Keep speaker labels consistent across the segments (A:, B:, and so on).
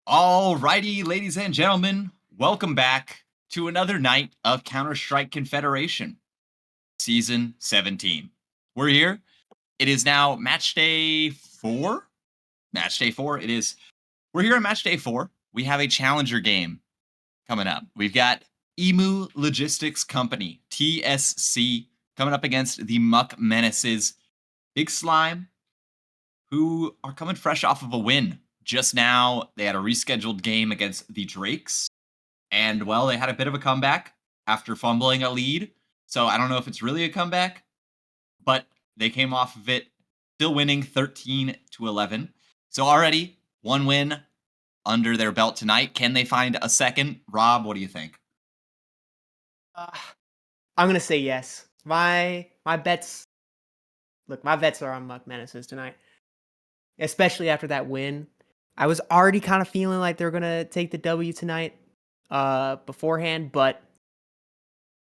A: Alrighty, ladies and gentlemen, welcome back to another night of Counter-Strike Confederation, Season 17. We're here. It is now match day 4. Match day 4, it is. We're here on match day 4. We have a challenger game coming up. We've got Emu Logistics Company, TSC, coming up against the Muck Menaces. Big Slime, who are coming fresh off of a win. Just now, they had a rescheduled game against the Drakes. And, well, they had a bit of a comeback after fumbling a lead. So I don't know if it's really a comeback, but they came off of it, still winning 13-11. So already, one win under their belt tonight. Can they find a second? Rob, what do you think?
B: I'm gonna say yes. My bets. Look, my bets are on Muck Menaces tonight, especially after that win. I was already kind of feeling like they're gonna take the W tonight, beforehand, but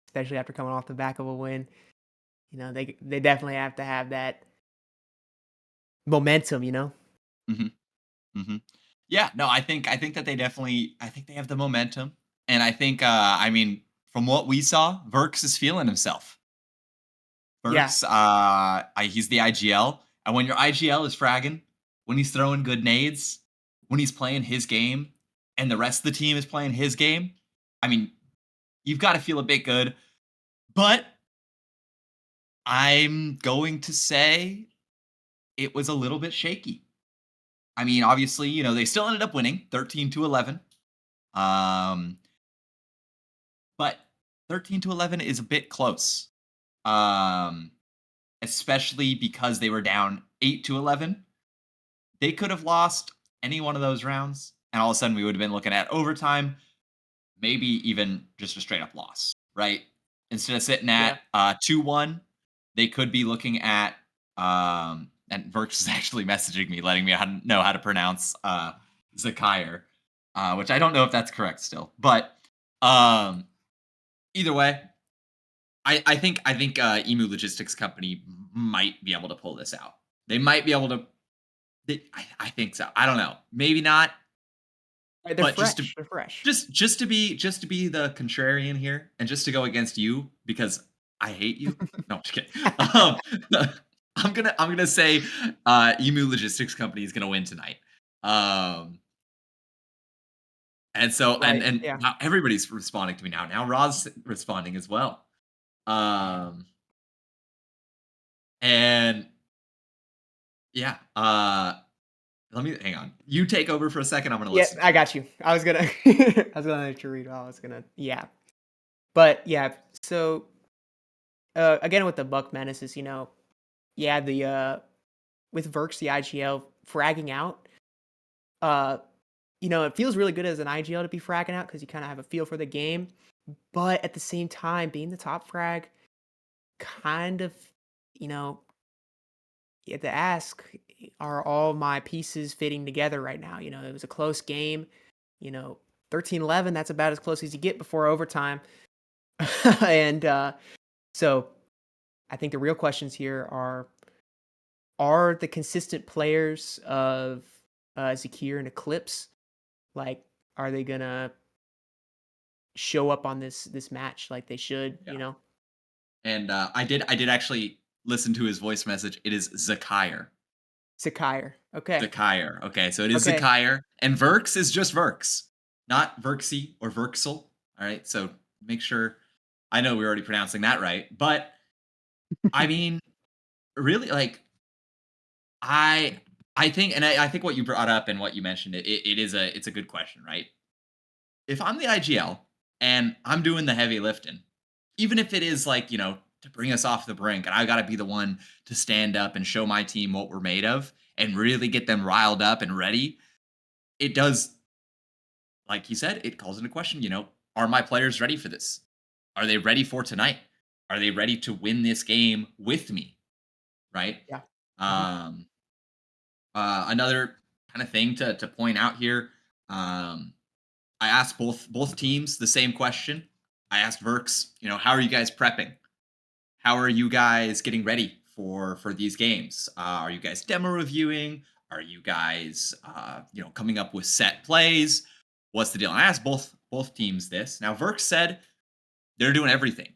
B: especially after coming off the back of a win, you know, they definitely have to have that momentum, you know.
A: Yeah, no, I think that they definitely, I think they have the momentum, and I think, I mean, from what we saw, Verks is feeling himself.
B: Yeah.
A: Verks, he's the IGL, and when your IGL is fragging, when he's throwing good nades, when he's playing his game, and the rest of the team is playing his game, I mean, you've got to feel a bit good. But I'm going to say it was a little bit shaky. I mean, obviously, you know, they still ended up winning 13-11. But 13-11 is a bit close. Especially because they were down 8-11. They could have lost any one of those rounds, and all of a sudden we would have been looking at overtime, maybe even just a straight up loss, right? Instead of sitting at 2-1, they could be looking at and Verks is actually messaging me, letting me know how to pronounce Zakire. which I don't know if that's correct still. But um, either way, I think Emu Logistics Company might be able to pull this out. They might be able to. I think so. I don't know. Maybe not.
B: Right, they're
A: But just to
B: fresh. They're fresh.
A: just to be the contrarian here, and just to go against you because I hate you. No, just kidding. Um, I'm gonna say Emu Logistics Company is gonna win tonight. Um, and so and
B: Right.
A: and
B: Yeah.
A: now everybody's responding to me now. Now Roz's responding as well. Um, and yeah, let me hang on. You take over for a second. I'm gonna
B: Yeah,
A: listen
B: I
A: to it.
B: got you. I was gonna I was gonna let you read. I was gonna yeah. But yeah, so again with the Buck Menaces, yeah, the with Verks the IGL fragging out, uh, it feels really good as an IGL to be fragging out because you kind of have a feel for the game. But at the same time, being the top frag, kind of, you know, you have to ask, are all my pieces fitting together right now? It was a close game. You know, 13-11, that's about as close as you get before overtime. And so I think the real questions here are the consistent players of Zakir and Eclipse, like, are they gonna show up on this match like they should,
A: Yeah. And I did actually listen to his voice message. It is Zakire.
B: Zakire. Okay.
A: Zakire. Okay, so it is
B: Okay.
A: Zakire, and Verks is just Verks, not Verksy or Verksel. All right, so make sure. I know we're already pronouncing that right, but I mean, really, like I, I think, and I think what you brought up and what you mentioned, it's a good question, right? If I'm the IGL and I'm doing the heavy lifting, even if it is like to bring us off the brink, and I got to be the one to stand up and show my team what we're made of and really get them riled up and ready, it does, like you said, it calls into question, are my players ready for this? Are they ready for tonight? Are they ready to win this game with me? Right.
B: Yeah. Mhm.
A: Um, another kind of thing to point out here. Um, I asked both teams the same question. I asked Verks, how are you guys prepping? How are you guys getting ready for these games? Are you guys demo reviewing? Are you guys coming up with set plays? What's the deal? And I asked both teams this. Now Verk said they're doing everything.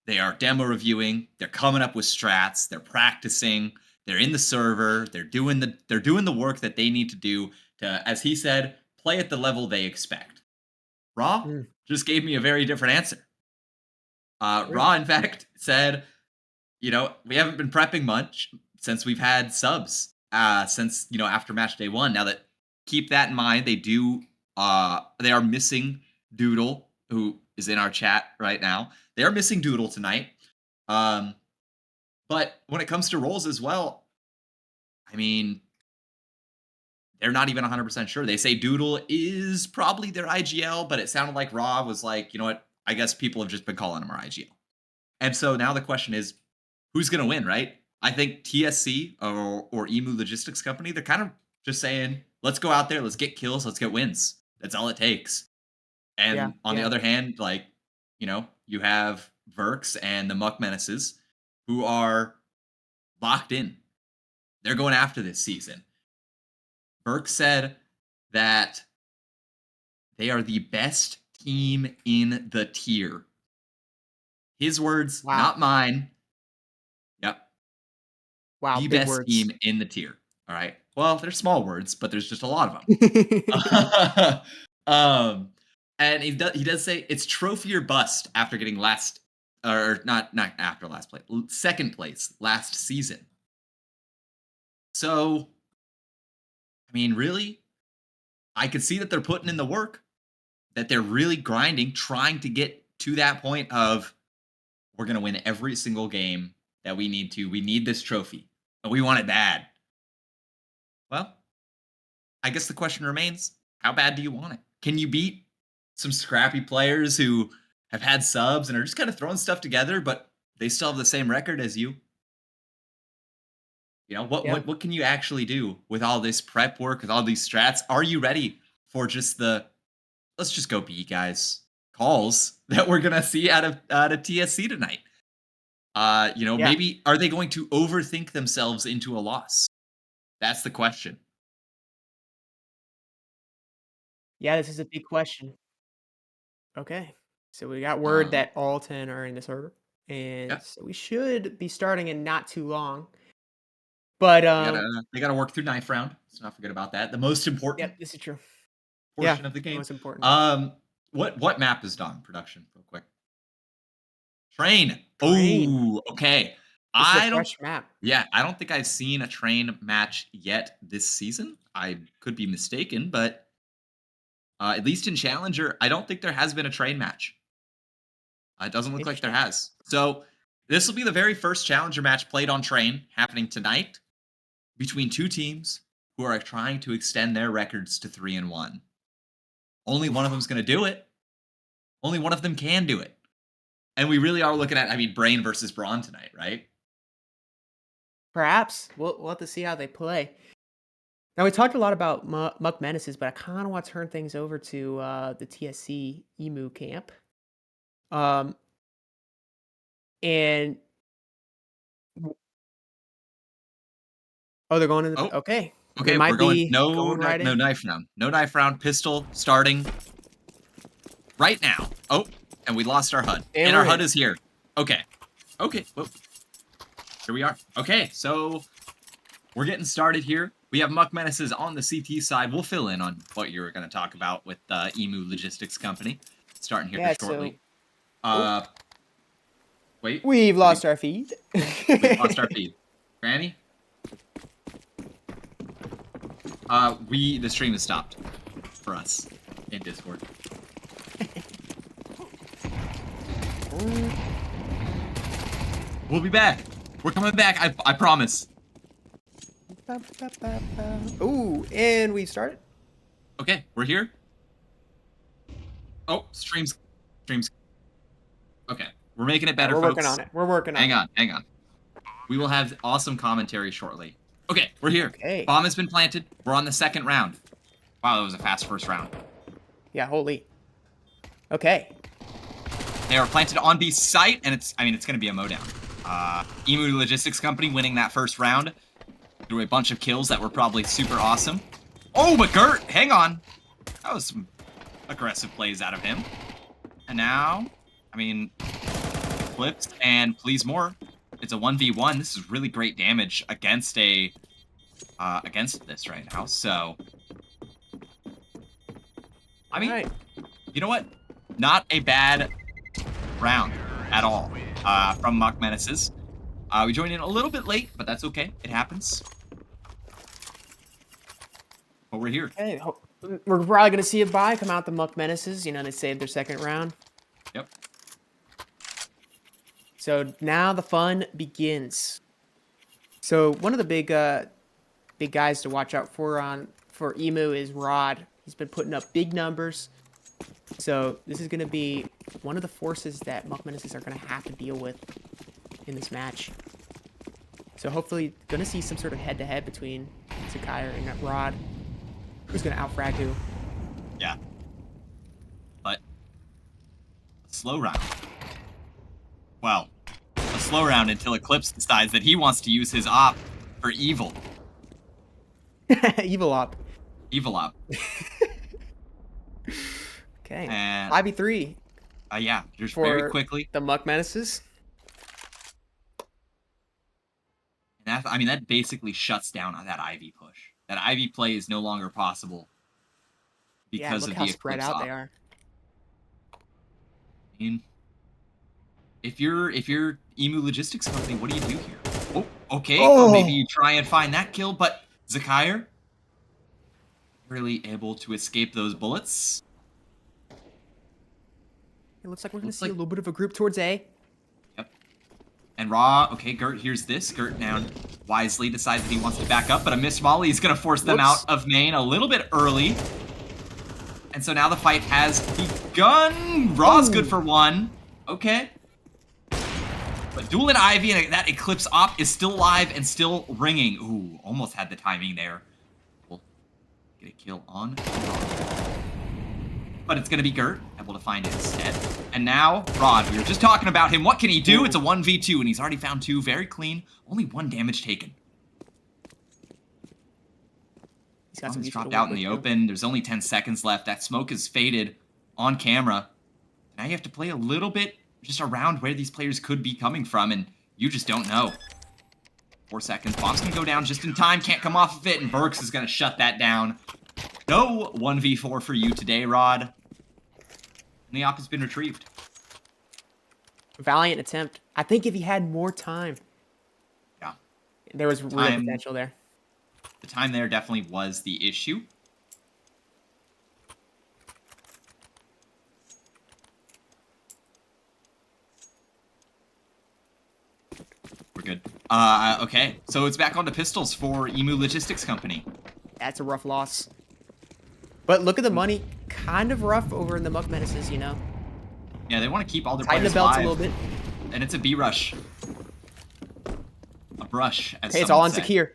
A: They are demo reviewing. They're coming up with strats. They're practicing. They're in the server. They're doing the work that they need to do to, as he said, play at the level they expect. Raw
B: Mm,
A: just gave me a very different answer.
B: true.
A: Raw, in fact, said we haven't been prepping much since we've had subs. Since after match day one. Now that keep that in mind, they are missing Doodle, who is in our chat right now. They are missing Doodle tonight. Um, but when it comes to roles as well, I mean, they're not even 100% sure. They say Doodle is probably their IGL, but it sounded like Raw was like, you know what? I guess people have just been calling him our IGL. And so now the question is, who's going to win, right? I think TSC or Emu Logistics Company, they're kind of just saying, let's go out there, let's get kills, let's get wins. That's all it takes.
B: Yeah.
A: And on the
B: Yeah.
A: other hand, like, you have Verks and the Muck Menaces who are locked in. They're going after this season. Verks said that they are the best team in the tier. His words,
B: Wow.
A: not mine. Yep.
B: Wow.
A: The
B: Big
A: best
B: words.
A: team in the tier. All right. Well, they're small words, but there's just a lot of them. um, and he does say it's trophy or bust after getting last, or not after last place, second place last season. So, I mean, really, I could see that they're putting in the work, that they're really grinding, trying to get to that point of we're gonna win every single game that we need to. We need this trophy, and we want it bad. Well, I guess the question remains, how bad do you want it? Can you beat some scrappy players who have had subs and are just kind of throwing stuff together, but they still have the same record as you? What
B: Yeah.
A: what what can you actually do with all this prep work, with all these strats? Are you ready for just the let's just go B, guys calls that we're gonna see out of TSC tonight.
B: Yeah.
A: Maybe are they going to overthink themselves into a loss? That's the question.
B: Yeah, this is a big question. Okay. So we got word
A: Uh,
B: that all 10 are in the server.
A: yeah,
B: And so we should be starting in not too long. But
A: they gotta work through knife round. Let's not forget about that. The most important
B: yep, this is true. Yeah,
A: portion of the
B: the
A: game.
B: most important.
A: Um, what map is done? Production, real quick. Train.
B: Train.
A: Oh, okay.
B: This is a
A: I don't.
B: fresh map.
A: Yeah, I don't think I've seen a train match yet this season. I could be mistaken, but at least in Challenger, I don't think there has been a train match. It doesn't look like there
B: Interesting.
A: has. So this will be the very first Challenger match played on train happening tonight between two teams who are trying to extend their records to 3-1. Only one of
B: Oof.
A: them's going to do it. Only one of them can do it. And we really are looking at, Brain versus Brawn tonight, right?
B: Perhaps. We'll have to see how they play. Now, we talked a lot about Muck Menaces, but I kind of want to turn things over to the TSC Emu camp. Um, and oh, they're going in
A: Oh,
B: the okay. They
A: okay. We're
B: might
A: going
B: be going right
A: no
B: in.
A: knife round. No knife round. Pistol starting right now. Oh, and we lost our HUD.
B: And
A: And our
B: we're
A: HUD
B: in.
A: is here. Okay. Okay. Whoa. Here we are. Okay, so we're getting started here. We have Muck Menaces on the CT side. We'll fill in on what you're going to talk about with Emu Logistics Company starting here
B: Yeah, so
A: shortly.
B: oh,
A: Uh, wait,
B: we've
A: did we?
B: lost our feed.
A: We've lost our feed. Granny, the stream has stopped for us in Discord. We'll be back. We're coming back. I promise.
B: Ooh, and we started.
A: Okay, we're here. Oh, streams. Okay, we're making it
B: All right,
A: better,
B: we're working
A: folks.
B: on it. We're working on
A: Hang
B: it.
A: on, hang on. We will have awesome commentary shortly. Okay, we're here.
B: Okay.
A: Bomb has been planted. We're on the second round. Wow, that was a fast first round.
B: Yeah, holy. Okay.
A: They are planted on the site, and it's going to be a mowdown. Emu Logistics Company winning that first round through a bunch of kills that were probably super awesome. Oh, but Gert, hang on. That was some aggressive plays out of him. And now, flips and please more. It's a 1v1. This is really great damage against against this right now. So,
B: Right.
A: you know what? Not a bad round at all from Muck Menaces. We joined in a little bit late, but that's okay. It happens. But we're here.
B: Okay. We're probably gonna see a buy come out the Muck Menaces. You know, they saved their second round.
A: Yep.
B: So now the fun begins. So one of the big guys to watch out for Emu is Rod. He's been putting up big numbers. So this is gonna be one of the forces that Muck Menaces are gonna have to deal with in this match. So hopefully gonna see some sort of head-to-head between Zakire and Rod. Who's gonna outfrag who?
A: Yeah. But a slow round. Well, a slow round until Eclipse decides that he wants to use his op for evil.
B: Evil op.
A: Evil op.
B: Okay.
A: And
B: 5v3
A: yeah, just
B: for
A: very quickly.
B: the Muck Menaces.
A: And that basically shuts down that Ivy push. That Ivy play is no longer possible
B: Yeah,
A: because
B: look
A: of
B: how
A: the
B: spread
A: Eclipse
B: out
A: op.
B: they are.
A: I mean, if you're Emu Logistics Company, what do you do here? Oh, okay.
B: Oh!
A: Maybe you try and find that kill, but Zakire really able to escape those bullets.
B: It looks like we're gonna
A: Looks
B: see
A: like-
B: a little bit of a group towards A.
A: Yep. And Raw, okay, Gert hears this. Gert now wisely decides that he wants to back up, but a missed volley is going to force them
B: Whoops.
A: out of main a little bit early. And so now the fight has begun. Raw's good for one. Okay. But Duel and Ivy and that Eclipse op is still alive and still ringing. Ooh, almost had the timing there. We'll get a kill on Rod. But it's going to be Gert, able to find it instead. And now, Rod, we were just talking about him. What can he do? Ooh. It's a 1v2, and he's already found 2. Very clean. Only 1 damage taken. He's dropped out in the open. There's only 10 seconds left. That smoke is faded on camera. Now you have to play a little bit just around where these players could be coming from, and you just don't know. 4 seconds. Bomb's going to go down just in time. Can't come off of it, and Burks is going to shut that down. No 1v4 for you today, Rod. And the op has been retrieved.
B: Valiant attempt. I think if he had more time.
A: Yeah.
B: There was real potential there.
A: The time there definitely was the issue. We're good. Okay. So it's back on to pistols for Emu Logistics Company.
B: That's a rough loss. But look at the money. Kind of rough over in the Muck Menaces, you know?
A: Yeah, they want to keep all their
B: players
A: players
B: the belts
A: alive.
B: A little bit.
A: And it's a B rush. A brush, as
B: hey, it's all on Zakir.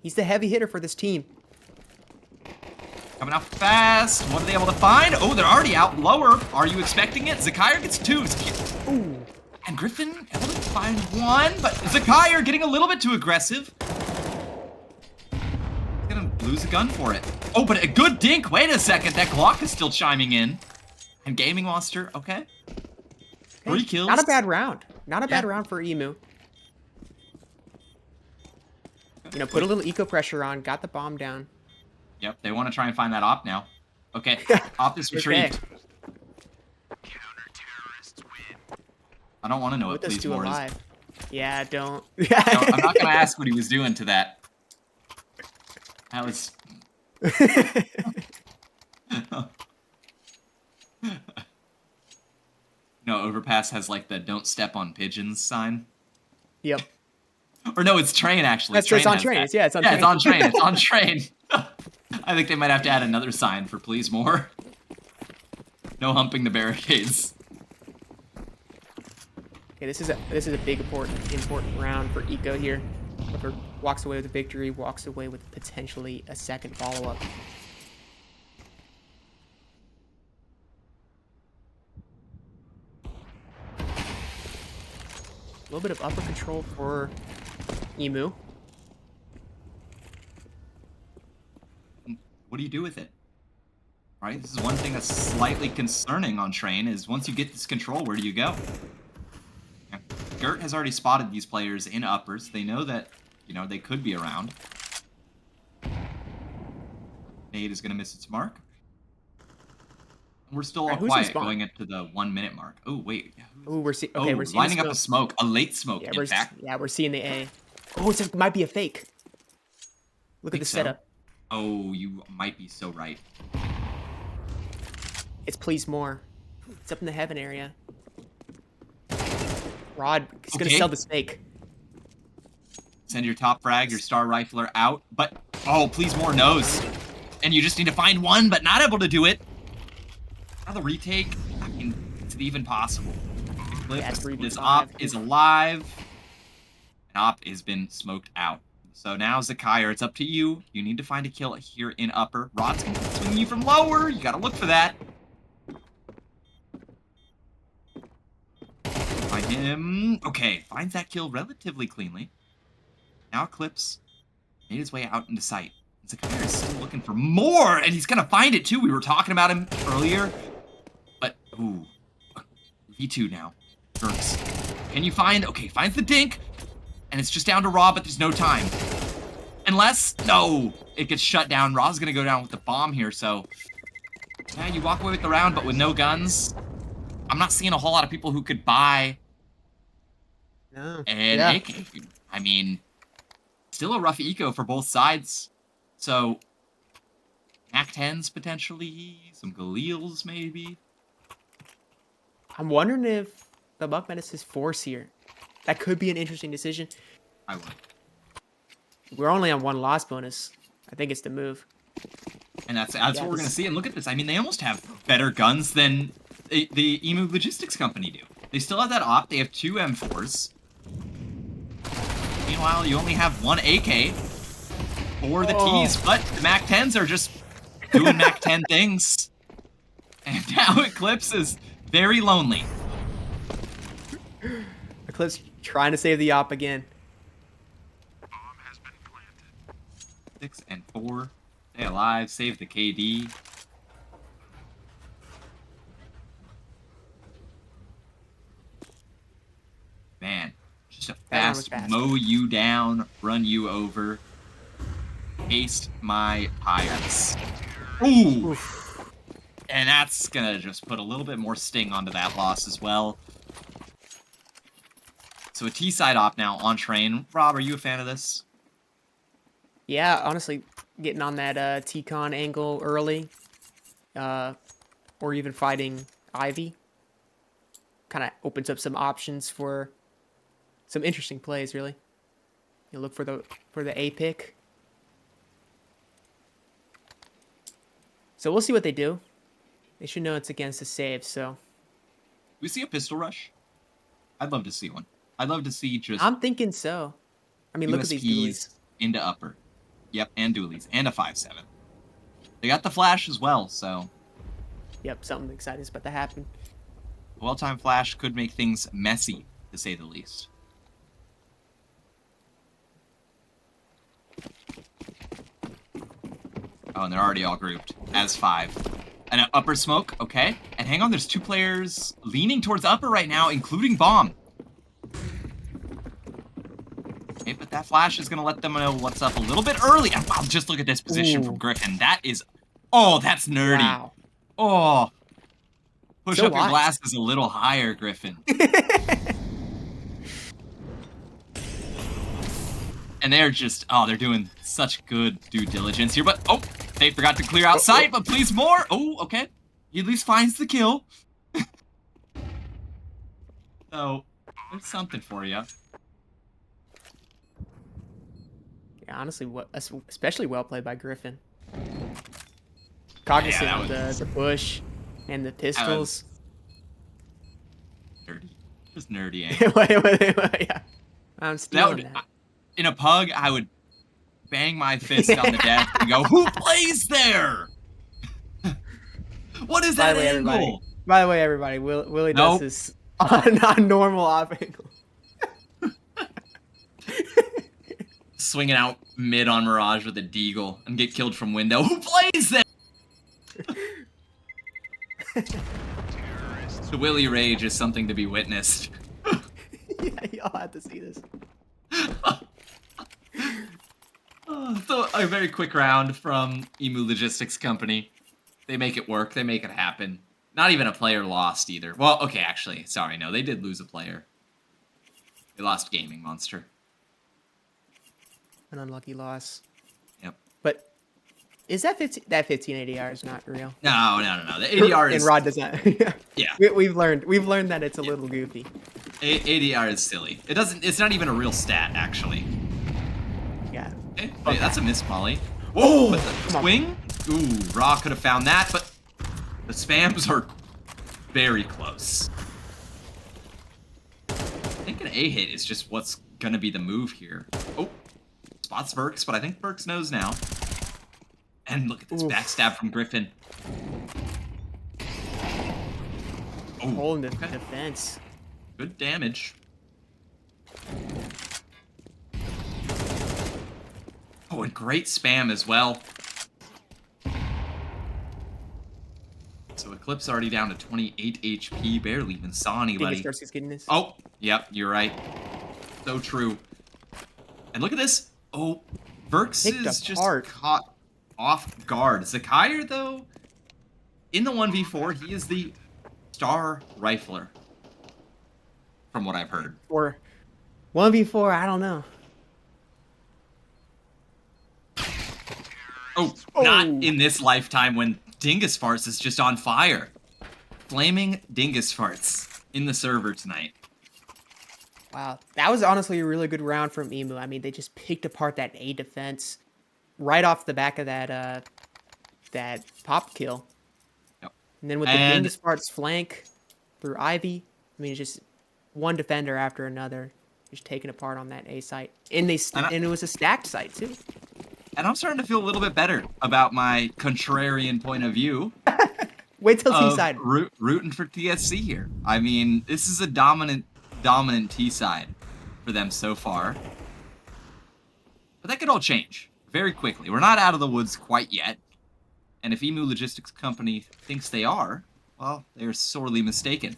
B: He's the heavy hitter for this team.
A: Coming out fast. What are they able to find? Oh, they're already out lower. Are you expecting it? Zakir gets 2.
B: Ooh.
A: And Griffin able to find 1, but Zakir getting a little bit too aggressive. He's gonna lose a gun for it. Oh, but a good dink. Wait a second. That Glock is still chiming in. And Gaming Monster, okay. 3 kills.
B: Not a bad round. Not a bad round for Emu. You know, put a little eco pressure on, got the bomb down.
A: Yep, they want to try and find that op now. Okay, op is retrieved. I don't want to know what please more is.
B: Yeah, don't.
A: No, I'm not going to ask what he was doing to that. That was... No, Overpass has like the don't step on pigeons sign.
B: Yep.
A: Or no, it's Train actually.
B: That's
A: Train
B: on Train.
A: Yeah, it's on Train. It's on Train. It's on Train. I think they might have to add another sign for please more. No humping the barricades.
B: Okay, this is a big important round for Eco here. Whoever walks away with a victory walks away with potentially a second follow-up. A little bit of upper control for Emu.
A: What do you do with it? Right, this is one thing that's slightly concerning on Train is once you get this control, where do you go? Yeah. Gert has already spotted these players in uppers. They know that, you know, they could be around. Nade is going to miss its mark. And we're still all quiet going into the 1 minute mark. Oh, wait.
B: Oh, we're seeing
A: lining up a smoke. A late smoke, in fact.
B: Yeah, we're seeing the A. Oh, it might be a fake. Look at the setup.
A: Oh, you might be so right.
B: It's please more. It's up in the heaven area. Rod is going to sell the snake.
A: Send your top frag, your star rifler out. But, oh, please more knows. And you just need to find 1, but not able to do it. Now the retake, I mean, is it even possible? This op is alive. An op has been smoked out. So now Zakir, it's up to you. You need to find a kill here in upper. Rod's going to be swinging you from lower. You got to look for that. Find him. Okay, finds that kill relatively cleanly. Now Eclipse made his way out into sight. Zakir is still looking for more, and he's going to find it too. We were talking about him earlier. But, ooh. V2 now. Burks. Can you find... Okay, finds the dink. And it's just down to Raw, but there's no time. Unless... No! It gets shut down. Raw's gonna go down with the bomb here, so... Yeah, you walk away with the round, but with no guns. I'm not seeing a whole lot of people who could buy... AK. I mean... Still a rough eco for both sides. So... MAC-10s, potentially. Some Galils, maybe.
B: I'm wondering if the Muck Menaces force here. That could be an interesting decision.
A: I would.
B: We're only on 1 loss bonus. I think it's the move.
A: And that's what we're going to see. And look at this. I mean, they almost have better guns than the Emu Logistics Company do. They still have that op. They have 2 M4s. Meanwhile, you only have 1 AK. for the T's, but the MAC-10s are just doing MAC-10 things. And now Eclipse is very lonely.
B: Eclipse trying to save the op again.
A: 6 and 4. Stay alive, save the KD. Man, just a fast mow you down, run you over. Haste my pirates. Ooh! Oof. And that's gonna just put a little bit more sting onto that loss as well. So a T-side op now on train. Rob, are you a fan of this?
B: Yeah, honestly, getting on that T-con angle early, or even fighting Ivy, kind of opens up some options for some interesting plays. Really, you look for the A pick. So we'll see what they do. They should know it's against the save. So
A: we see a pistol rush. I'd love to see one. I'd love to see just.
B: I'm thinking so. I mean, look at these dualies
A: into upper. Yep, and dualies, and a 5-7. They got the flash as well, so.
B: Yep, something exciting is about to happen.
A: A well-timed flash could make things messy, to say the least. Oh, and they're already all grouped as 5. And an upper smoke, okay. And hang on, there's 2 players leaning towards upper right now, including Bomb. Okay, but that flash is going to let them know what's up a little bit early. And wow, just look at this position from Griffin. That is... Oh, that's nerdy. Wow. Oh. Push up your glasses a little higher, Griffin. And they're just... Oh, they're doing such good due diligence here. But, oh, they forgot to clear out sight, but please more. Oh, okay. He at least finds the kill. So, there's something for you.
B: Yeah, honestly, especially well played by Griffin. Cognizant of the push and the pistols.
A: Nerdy. Just nerdy.
B: Wait. Yeah. I'm stealing that.
A: In a pug, I would bang my fist on the desk and go, "Who plays there? What is that angle?"
B: By the way, everybody, Willie does this on normal off angle.
A: Swinging out mid on Mirage with a deagle and get killed from window. Who plays there? The Willie rage is something to be witnessed.
B: Yeah, y'all have to see this.
A: So a very quick round from Emu Logistics Company. They make it work. They make it happen. Not even a player lost either. Well, okay, actually, sorry, no, they did lose a player. They lost Gaming Monster.
B: An unlucky loss.
A: Yep.
B: But is that 15 ADR is not real?
A: No. The ADR is...
B: And Rod does not.
A: Yeah.
B: We've learned that it's a little goofy.
A: ADR is silly. It's not even a real stat, actually.
B: Yeah.
A: Okay. Wait, that's a miss, Molly. Whoa! But the swing? Ooh, Raw could have found that, but the spams are very close. I think an A hit is just what's gonna be the move here. Oh, spots Verks, but I think Verks knows now. And look at this backstab from Griffin.
B: Oh, holding the defense.
A: Good damage. Oh, and great spam as well. So Eclipse already down to 28 HP, barely even saw anybody. Oh, yep, you're right. So true. And look at this. Oh, Verks is just caught off guard. Zakire, though, in the 1v4, he is the star rifler, from what I've heard.
B: Or 1v4, I don't know.
A: Oh, not in this lifetime when Dingus Farts is just on fire. Flaming Dingus Farts in the server tonight.
B: Wow, that was honestly a really good round from Emu. I mean, they just picked apart that A defense right off the back of that that pop kill.
A: Yep.
B: And then with the Dingus Farts flank through Ivy, I mean, it's just one defender after another, just taken apart on that A site. And it was a stacked site too.
A: And I'm starting to feel a little bit better about my contrarian point of view
B: Wait till
A: of
B: T-side.
A: rooting for TSC here. I mean, this is a dominant T-side for them so far. But that could all change very quickly. We're not out of the woods quite yet. And if Emu Logistics Company thinks they are, well, they're sorely mistaken.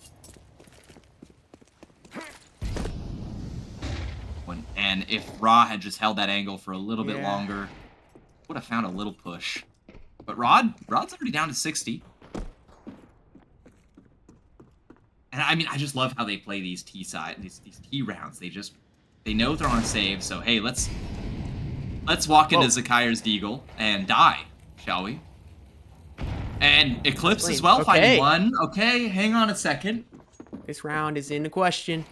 A: And if Ra had just held that angle for a little bit longer, would have found a little push. But Rod's already down to 60. And I mean, I just love how they play these these T rounds. They know they're on a save, so hey, let's walk into Zakaire's Deagle and die, shall we? And Eclipse as well, finding one. Okay, hang on a second.
B: This round is in question.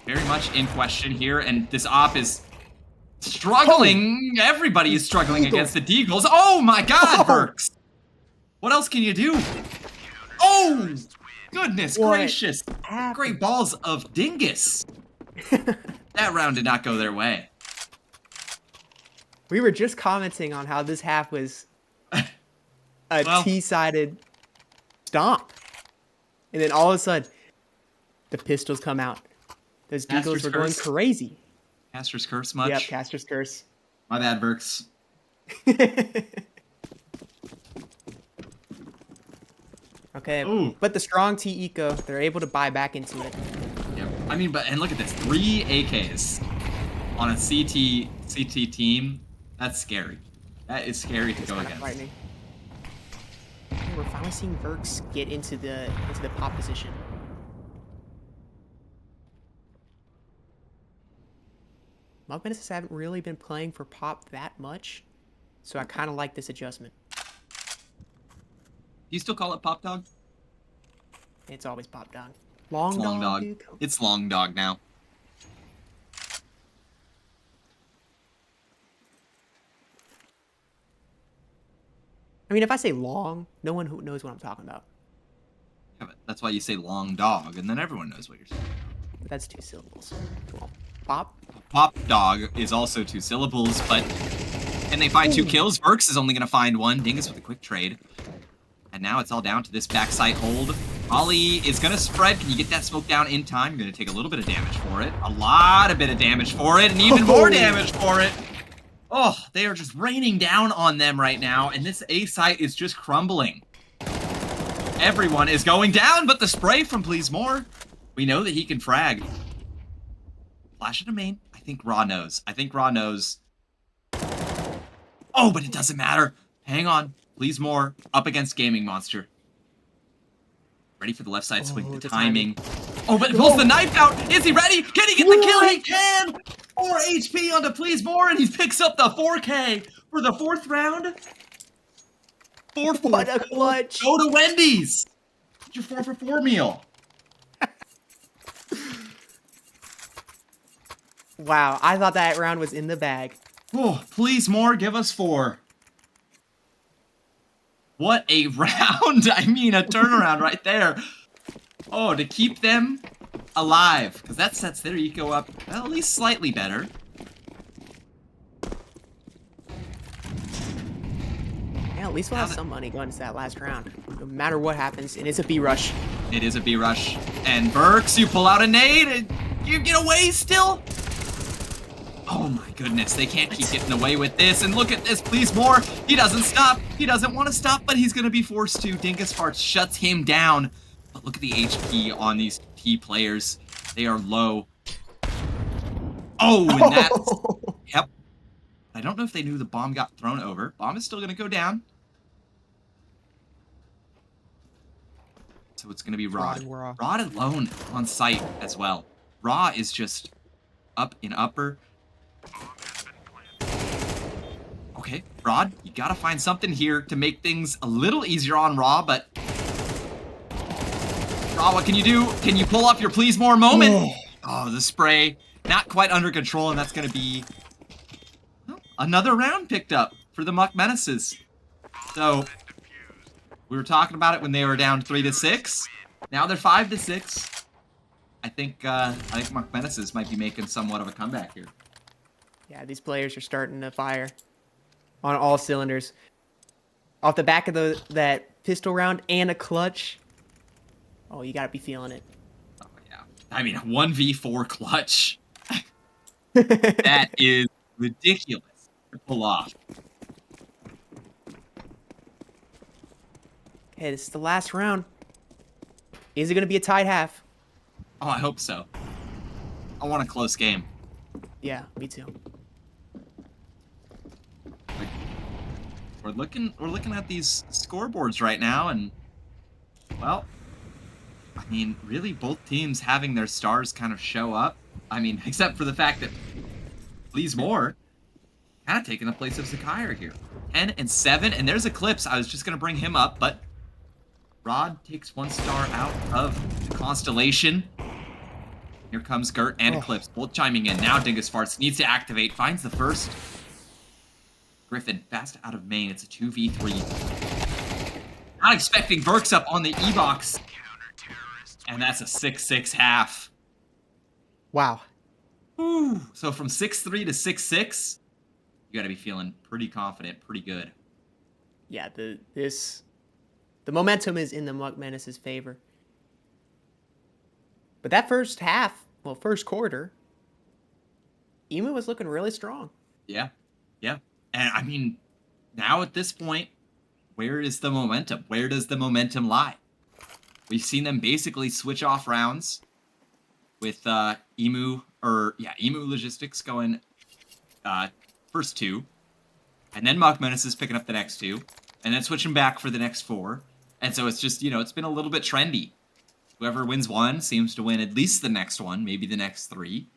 A: Very much in question here, and this op is struggling. Everybody is struggling against the Deagles. Oh my god, Burks! What else can you do? Oh! Goodness gracious. Great balls of dingus. That round did not go their way.
B: We were just commenting on how this half was a T-sided stomp. And then all of a sudden, the pistols come out. Those Deagles were going crazy.
A: Caster's Curse much?
B: Yep, Caster's Curse.
A: My bad, Burks.
B: Okay, but the strong T-Eco, they're able to buy back into it.
A: Yep. I mean, and look at this. 3 AKs on a CT team. That's scary. That is scary to go against.
B: Frightening. Okay, we're finally seeing Verks get into the pop position. Muck Menaces haven't really been playing for pop that much, so I kind of like this adjustment.
A: You still call it Pop Dog?
B: It's always Pop Dog. Long Dog. Dude.
A: It's Long Dog now.
B: I mean, if I say long, no one knows what I'm talking about.
A: Yeah, but that's why you say Long Dog, and then everyone knows what you're saying.
B: But that's 2 syllables. Well, Pop?
A: Pop Dog is also 2 syllables, but can they find 2 kills? Burks is only going to find 1. Dingus with a quick trade. And now it's all down to this backside hold. Ollie is going to spread. Can you get that smoke down in time? You're going to take a little bit of damage for it. A lot of damage for it, and even more damage for it. Oh, they are just raining down on them right now, and this A site is just crumbling. Everyone is going down, but the spray from Please More. We know that he can frag. Flash into main. I think Ra knows. Oh, but it doesn't matter. Hang on. Please More up against Gaming Monster. Ready for the left side swing. The timing. Oh, but pulls the knife out. Is he ready? Can he get the kill? He can. 4 HP onto Please More, and he picks up the 4K for the 4th round. 4-4.
B: What a clutch.
A: Go to Wendy's. Get your 4-for-4 meal.
B: Wow, I thought that round was in the bag.
A: Oh, Please More, give us 4. What a round! I mean, a turnaround right there. Oh, to keep them alive, because that sets their eco up well, at least slightly better.
B: Yeah, at least we'll have some money going into that last round. No matter what happens, and it's a B rush.
A: It is a B rush. And Burks, you pull out a nade, and you get away still? Oh my goodness, they can't keep getting away with this. And look at this, Please More. He doesn't stop. He doesn't want to stop, but he's going to be forced to. Dingus Farts shuts him down. But look at the HP on these T players. They are low. Oh, and that's... Yep. I don't know if they knew the bomb got thrown over. Bomb is still going to go down. So it's going to be Rod. Rod alone on site as well. Ra is just up in upper. Okay, Rod, you gotta find something here to make things a little easier on Ra, but... Ra, what can you do? Can you pull off your Please More moment? Oh, the spray. Not quite under control, and that's gonna be... Well, another round picked up for the Muck Menaces. So, we were talking about it when they were down 3-6. Now they're 5-6. I think Muck Menaces might be making somewhat of a comeback here.
B: Yeah, these players are starting to fire. on all cylinders. Off the back of that pistol round and a clutch. Oh, you gotta be feeling it.
A: Oh, yeah. I mean, 1v4 clutch. That is ridiculous to pull off.
B: Okay, this is the last round. Is it gonna be a tied half?
A: Oh, I hope so. I want a close game.
B: Yeah, me too.
A: We're looking at these scoreboards right now, and well, I mean, really, both teams having their stars kind of show up. I mean, except for the fact that Please More kind of taking the place of Zakire here. 10 and 7, and there's Eclipse. I was just gonna bring him up, but Rod takes 1 star out of the constellation. Here comes Gert and Eclipse, both chiming in. Now Dingus Farts needs to activate, finds the first. Griffin, fast out of main. It's a 2v3. Not expecting Burks up on the E-Box. And that's a 6-6 half.
B: Wow.
A: Ooh. So from 6-3 to 6-6, you gotta be feeling pretty confident, pretty good.
B: Yeah, the momentum is in the Muck Menace's favor. But that first half, well, first quarter, Emu was looking really strong.
A: Yeah. Yeah. And I mean, now at this point, where is the momentum? Where does the momentum lie? We've seen them basically switch off rounds with Emu Logistics going first 2, and then Muck Menaces picking up the next 2, and then switching back for the next 4. And so it's just, it's been a little bit trendy. Whoever wins 1 seems to win at least the next 1, maybe the next 3.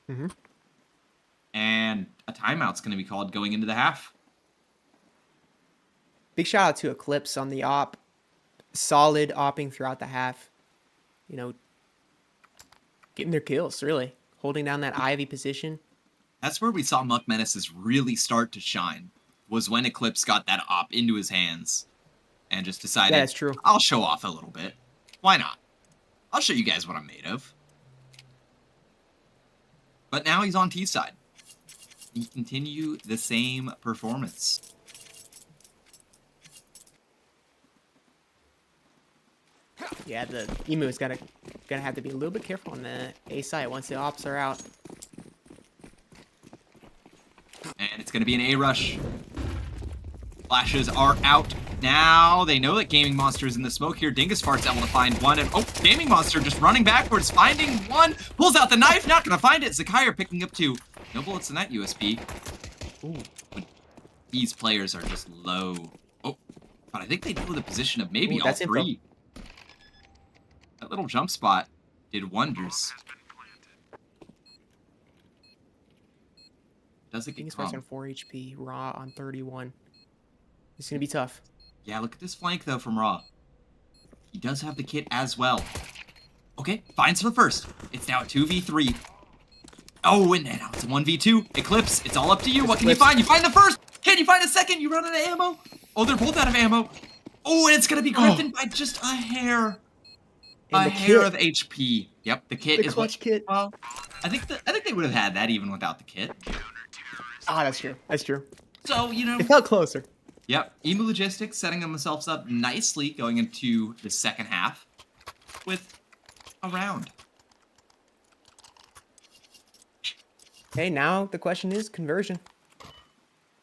B: Mm-hmm.
A: And a timeout's going to be called going into the half.
B: Big shout out to Eclipse on the op. Solid opping throughout the half. Getting their kills, really. Holding down that Ivy position.
A: That's where we saw Muck Menaces really start to shine, was when Eclipse got that op into his hands and just decided,
B: Yeah, that's true.
A: I'll show off a little bit. Why not? I'll show you guys what I'm made of. But now he's on T side. He continue the same performance.
B: Yeah, the Emu is gonna have to be a little bit careful on the A side once the ops are out.
A: And it's going to be an A rush. Flashes are out now. They know that Gaming Monster is in the smoke here. Dingus Fart's able to find 1. And Gaming Monster just running backwards, finding 1. Pulls out the knife, not going to find it. Zakire picking up 2. No bullets in that USB. Ooh. But these players are just low. Oh, but I think they know the position of maybe all 3. That little jump spot did wonders. Does it get
B: on 4 HP, Raw on 31. It's going to be tough.
A: Yeah, look at this flank, though, from Raw. He does have the kit as well. Okay, finds the first. It's now a 2v3. Oh, and now it's a 1v2. Eclipse, it's all up to you. What can you find? You find the first. Can you find a second? You run out of ammo. Oh, they're both out of ammo. Oh, and it's going to be Griffin by just a hair. A hair of HP. Yep, the kit is
B: clutch kit.
A: Well, I think they would have had that even without the kit.
B: Ah, that's true. That's true.
A: So,
B: it felt closer.
A: Yep, Emu Logistics setting themselves up nicely going into the second half with a round.
B: Okay, now the question is conversion.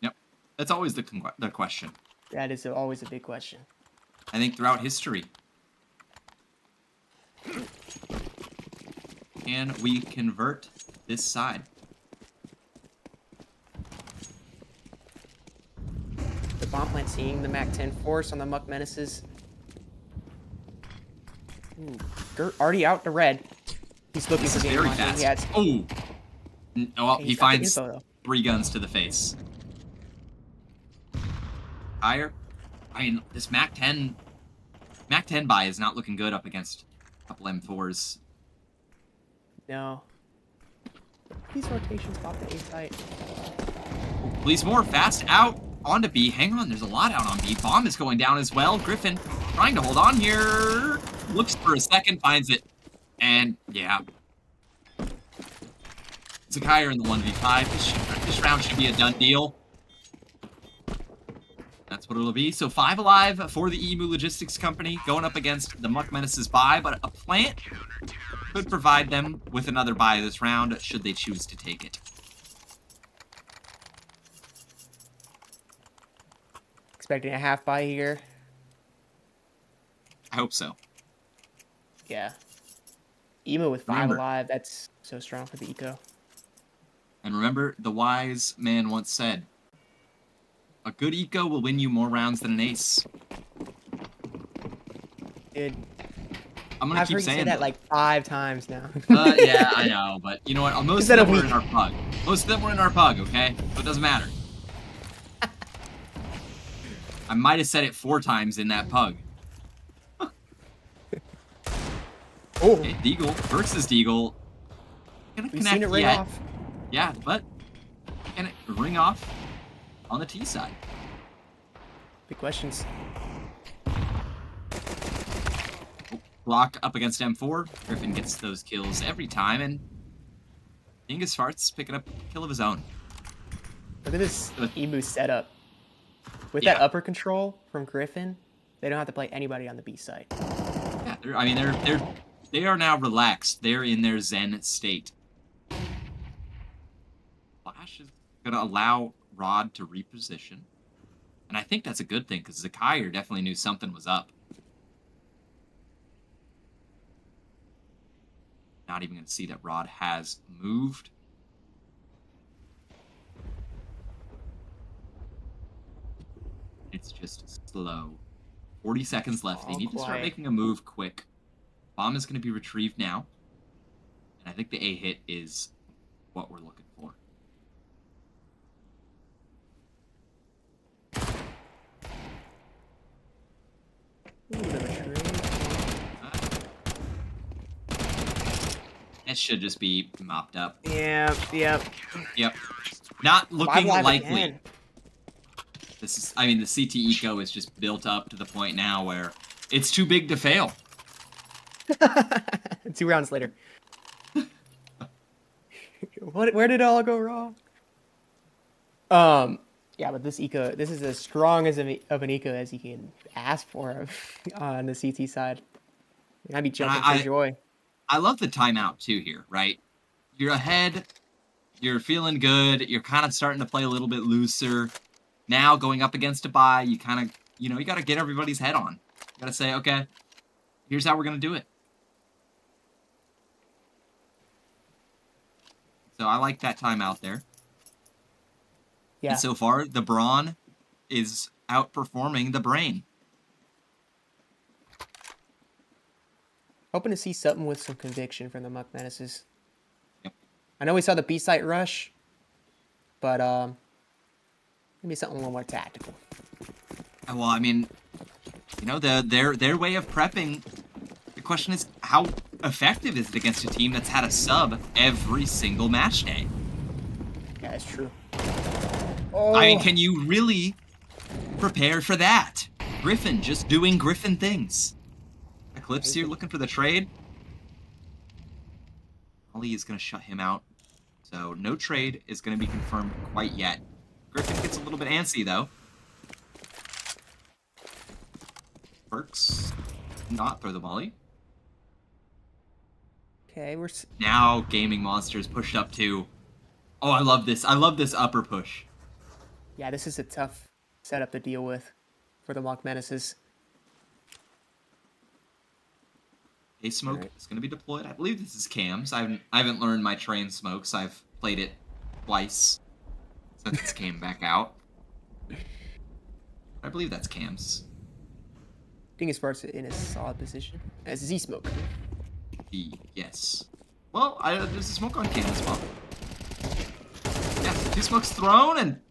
A: Yep, that's always the question.
B: That is always a big question.
A: I think throughout history. Can we convert this side?
B: The bomb plant seeing the MAC-10 force on the Muck Menaces. Ooh, Gert already out to red. He's looking for
A: very fast. Oh! Oh, he finds 3 guns to the face. Higher. I mean, this MAC-10 buy is not looking good up against a couple M4s.
B: No. These rotations off the A site.
A: Please more fast out onto B. Hang on, there's a lot out on B. Bomb is going down as well. Griffin trying to hold on here. Looks for a second, finds it. And yeah. Zakire in the 1v5. This round should be a done deal. what it'll be. So 5 alive for the Emu Logistics Company going up against the Muck Menaces buy, but a plant could provide them with another buy this round should they choose to take it.
B: Expecting a half buy here.
A: I hope so.
B: Yeah. Emo with 5
A: Remember.
B: alive, that's so strong for the eco.
A: And remember, the wise man once said, a good eco will win you more rounds than an ace.
B: Dude,
A: I'm gonna
B: I've
A: keep
B: heard you
A: saying
B: say that like 5 times now.
A: Yeah, I know, but you know what? Most of them were in our pug. Most of them were in our pug, okay? So it doesn't matter. I might have said it 4 times in that pug.
B: Oh,
A: Okay, Deagle versus Deagle. Gonna
B: we've seen it ring off.
A: Yeah, but can it ring off on the T side?
B: Big questions.
A: Block up against M4. Griffin gets those kills every time, and Dingus Farts picking up a kill of his own.
B: Look at this Emu setup. With
A: Yeah.
B: that upper control from Griffin, they don't have to play anybody on the B side.
A: Yeah, they are now relaxed. They're in their zen state. Flash is gonna allow Rod to reposition, and I think that's a good thing because Zakire definitely knew something was up. Not even gonna see that Rod has moved. It's just slow. 40 seconds left. They need to start making a move quick. Bomb is going to be retrieved now. And I think the A hit is what we're looking for. It should just be mopped up.
B: Yep.
A: Yep. Not looking likely.
B: Again.
A: This is, I mean, the CT eco is just built up to the point now where it's too big to fail.
B: 2 rounds later. Where did it all go wrong? Yeah, but this is as strong as of an eco as you can ask for on the CT side. I'd be jumping for joy.
A: I love the timeout too here, right? You're ahead, you're feeling good, you're kind of starting to play a little bit looser. Now going up against a buy, you kind of, you got to get everybody's head on. You got to say, okay, here's how we're going to do it. So I like that timeout there.
B: Yeah.
A: And so far, the Brawn is outperforming the Brain.
B: Hoping to see something with some conviction from the Muck Menaces.
A: Yep.
B: I know we saw the B site rush, but maybe something a little more tactical.
A: Well, I mean, their way of prepping. The question is, how effective is it against a team that's had a sub every single match day?
B: Yeah, that's true.
A: I mean, can you really prepare for that? Griffin just doing Griffin things. Eclipse here looking for the trade. Ollie is going to shut him out. So no trade is going to be confirmed quite yet. Griffin gets a little bit antsy, though. Perks not throw the volley.
B: Okay, we're...
A: Now Gaming Monsters pushed up to... Oh, I love this. I love this upper push.
B: Yeah, this is a tough setup to deal with for the Muck Menaces.
A: A smoke is going to be deployed. I believe this is Cam's. I haven't learned my train smokes. I've played it twice since it came back out. I believe that's Cam's.
B: Dingus Farts in a solid position as Z smoke.
A: Yes. Well, there's a smoke on Cam as well. Yeah, 2 smokes thrown and...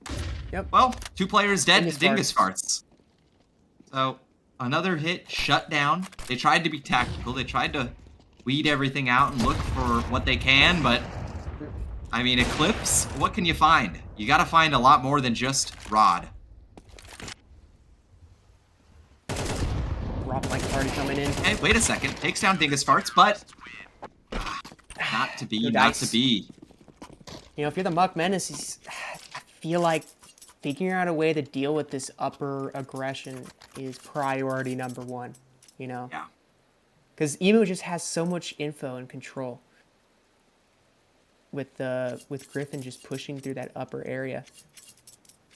B: Yep.
A: Well, 2 players dead to Dingus
B: Farts.
A: Farts. So, another hit shut down. They tried to be tactical. They tried to weed everything out and look for what they can, but... I mean, Eclipse, what can you find? You gotta find a lot more than just Rod.
B: Rob like already coming in.
A: Hey, wait a second. Takes down Dingus Farts, but... Not to be, not to be.
B: You know, if you're the Muck Menaces, I feel like figuring out a way to deal with this upper aggression is priority number one, you know?
A: Yeah.
B: Because Emu just has so much info and control with Griffin just pushing through that upper area.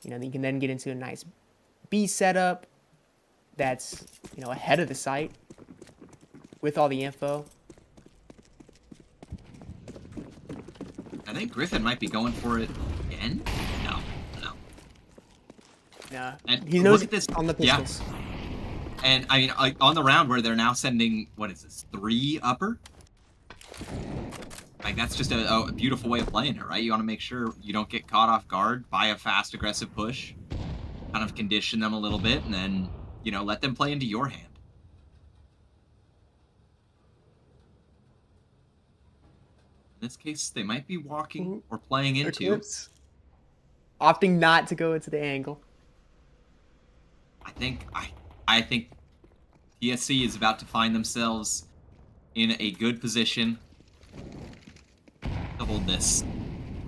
B: You know, you can then get into a nice B setup that's, you know, ahead of the site with all the info.
A: I think Griffin might be going for it again. No.
B: Yeah,
A: And
B: he knows
A: look at this
B: on the pistols.
A: Yeah. And I mean, like, on the round where they're now sending, what is this, 3 upper? Like, that's just a beautiful way of playing it, right? You want to make sure you don't get caught off guard by a fast, aggressive push. Kind of condition them a little bit, and then, you know, let them play into your hand. In this case, they might be walking or playing into.
B: Eclipse. Opting not to go into the angle.
A: I think TSC is about to find themselves in a good position to hold this.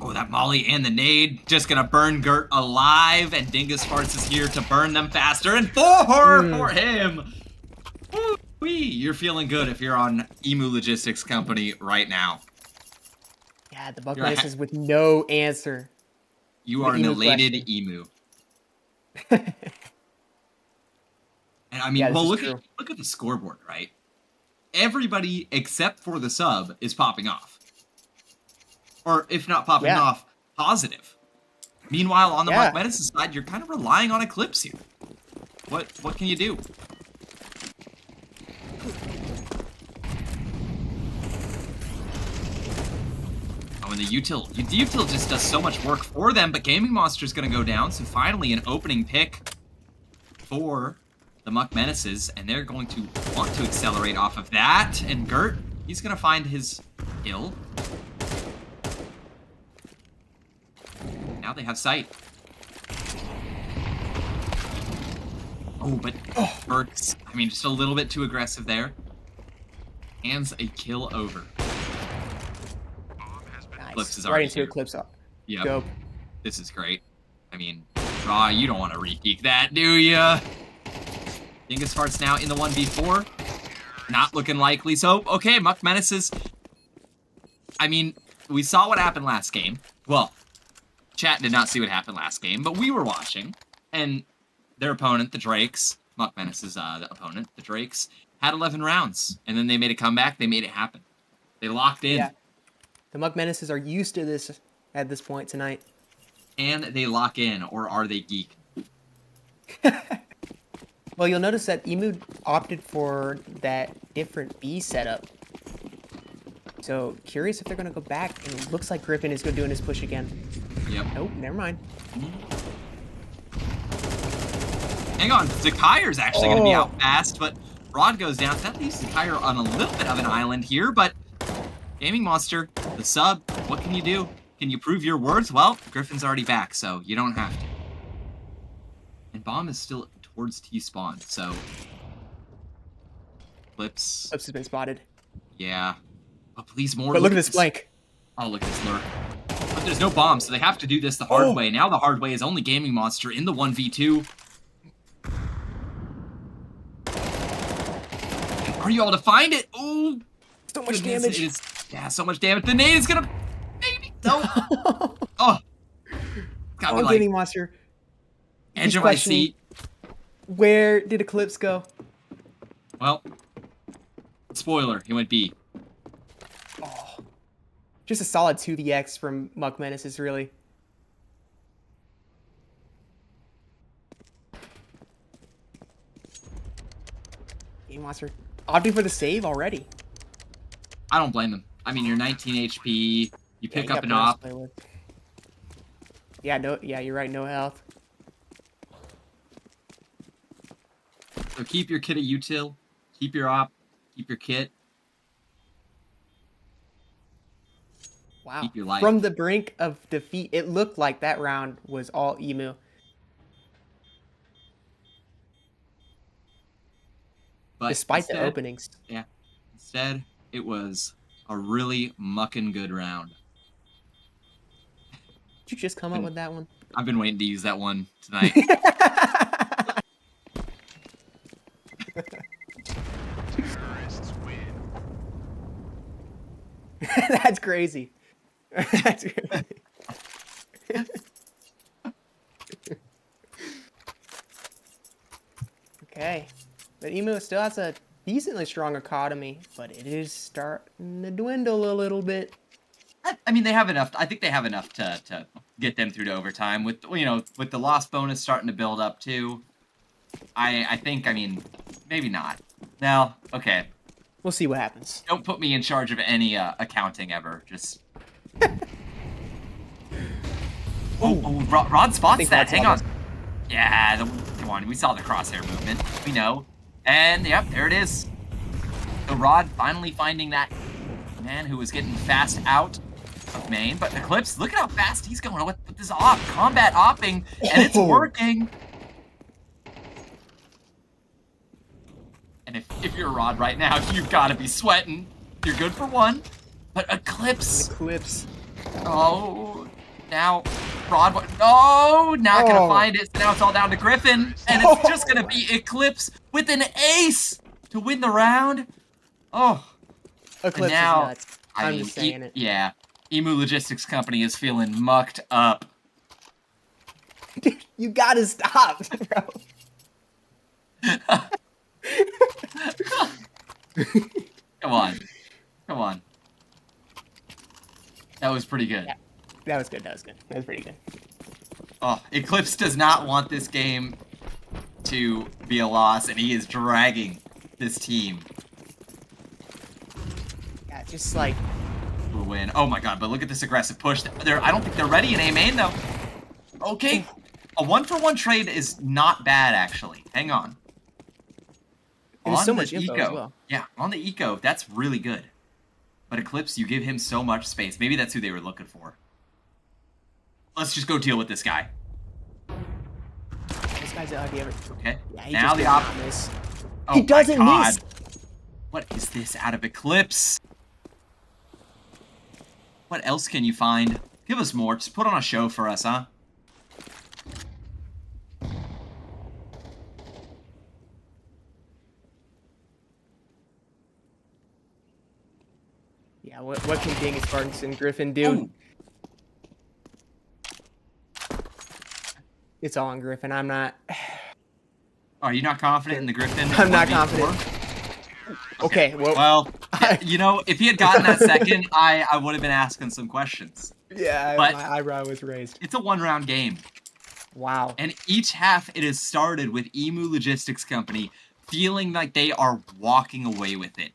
A: Oh, that molly and the nade just gonna burn Gert alive, and Dingus Farts is here to burn them faster. And 4 for him. Woo-wee. You're feeling good if you're on Emu Logistics Company right now.
B: Yeah, the Muck Menaces with no answer.
A: You are an elated emu. And I mean,
B: yeah,
A: well, look at the scoreboard, right? Everybody except for the sub is popping off. Or if not popping off, positive. Meanwhile, on the Muck Menaces side, you're kind of relying on Eclipse here. What can you do? Oh, and the util just does so much work for them, but Gaming Monster's gonna go down, so finally an opening pick for the Muck Menaces, and they're going to want to accelerate off of that, and Gert, he's gonna find his kill. Now they have sight. Oh, but Burks, I mean, just a little bit too aggressive there. Hands a kill over.
B: Nice.
A: Eclipse is
B: right
A: already
B: into
A: here.
B: Eclipse up.
A: Yep.
B: Dope.
A: This is great. I mean, Raw, you don't want to re-peek that, do ya? Dingus Farts now in the 1v4. Not looking likely. So, okay, Muck Menaces. I mean, we saw what happened last game. Well, chat did not see what happened last game, but we were watching. And their opponent, the Drakes, Muck Menaces' the opponent, the Drakes, had 11 rounds. And then they made a comeback. They made it happen. They locked in.
B: Yeah. The Muck Menaces are used to this at this point tonight.
A: And they lock in, or are they geek?
B: Well, you'll notice that Emu opted for that different B setup. So, curious if they're going to go back, and it looks like Griffin is doing his push again.
A: Yep.
B: Nope, never mind.
A: Hang on, Zakaire's actually going to be out fast, but Rod goes down. That leaves Zakaire on a little bit of an island here, but Gaming Monster, the sub, what can you do? Can you prove your words? Well, Griffin's already back, so you don't have to. And Bomb is still towards T-spawn, so... Eclipse
B: has been spotted.
A: Yeah. Oh, please more.
B: But look at this flank.
A: Oh, look at this lurk. But there's no bomb, so they have to do this the hard way. Now the hard way is only Gaming Monster in the 1v2. And are you all to find it? Oh,
B: so much damage.
A: Yeah, so much damage. The nade is gonna... Maybe. No. Oh. Got me like...
B: Gaming Monster.
A: Edge of my seat.
B: Where did Eclipse go?
A: Well, spoiler, he went B.
B: Oh. Just a solid 2vx from Muck Menaces, really. Game Monster opting for the save already.
A: I don't blame him. I mean, you're 19 HP. You pick up an op.
B: Yeah, you're right. No health.
A: So keep your kit at util. Keep your op. Keep your kit.
B: Wow.
A: Keep your life.
B: From the brink of defeat, it looked like that round was all Emu.
A: But
B: despite the openings.
A: Yeah. Instead, it was a really mucking good round.
B: Did you just come up with that one?
A: I've been waiting to use that one tonight.
B: That's crazy. That's crazy. Okay. But Emu still has a decently strong economy, but it is starting to dwindle a little bit.
A: I mean, they have enough. I think they have enough to get them through to overtime. With with the loss bonus starting to build up too. I think. I mean, maybe not. Now, okay.
B: We'll see what happens.
A: Don't put me in charge of any accounting ever. Just. Rod spots that. Hang on. Yeah, come on. We saw the crosshair movement. We know. And yep, there it is. The Rod finally finding that man who was getting fast out of main. But Eclipse, look at how fast he's going with this op. Combat opping, and it's working. And if you're a Rod right now, you've got to be sweating. You're good for one. But Eclipse. Oh, now Rod. No, not going to find it. So now it's all down to Griffin. And it's just going to be Eclipse with an ace to win the round. Oh.
B: Eclipse
A: now,
B: is nuts. I'm just saying it.
A: Yeah. Emu Logistics Company is feeling mucked up.
B: Dude, you got to stop, bro.
A: Come on. Come on. That was pretty good.
B: Yeah. That was good. That was pretty good.
A: Oh, Eclipse does not want this game to be a loss, and he is dragging this team.
B: Yeah, just like...
A: to a win. Oh my god, but look at this aggressive push. I don't think they're ready in A main, though. Okay. A 1-for-1 trade is not bad, actually. Hang on.
B: There's so much info as well.
A: Yeah, on the eco, that's really good. But Eclipse, you give him so much space. Maybe that's who they were looking for. Let's just go deal with this guy.
B: This guy's out here.
A: Okay.
B: Yeah,
A: now the op.
B: He doesn't miss.
A: What is this out of Eclipse? What else can you find? Give us more. Just put on a show for us, huh?
B: Yeah, what can Dingus, Spartans, and Griffin do?
A: Ooh.
B: It's all on Griffin. I'm not...
A: Are you not confident in the Griffin?
B: I'm not confident. Okay,
A: well, you know, if he had gotten that second, I would have been asking some questions.
B: Yeah,
A: but
B: my eyebrow was raised.
A: It's a one-round game.
B: Wow.
A: And each half, it has started with Emu Logistics Company feeling like they are walking away with it.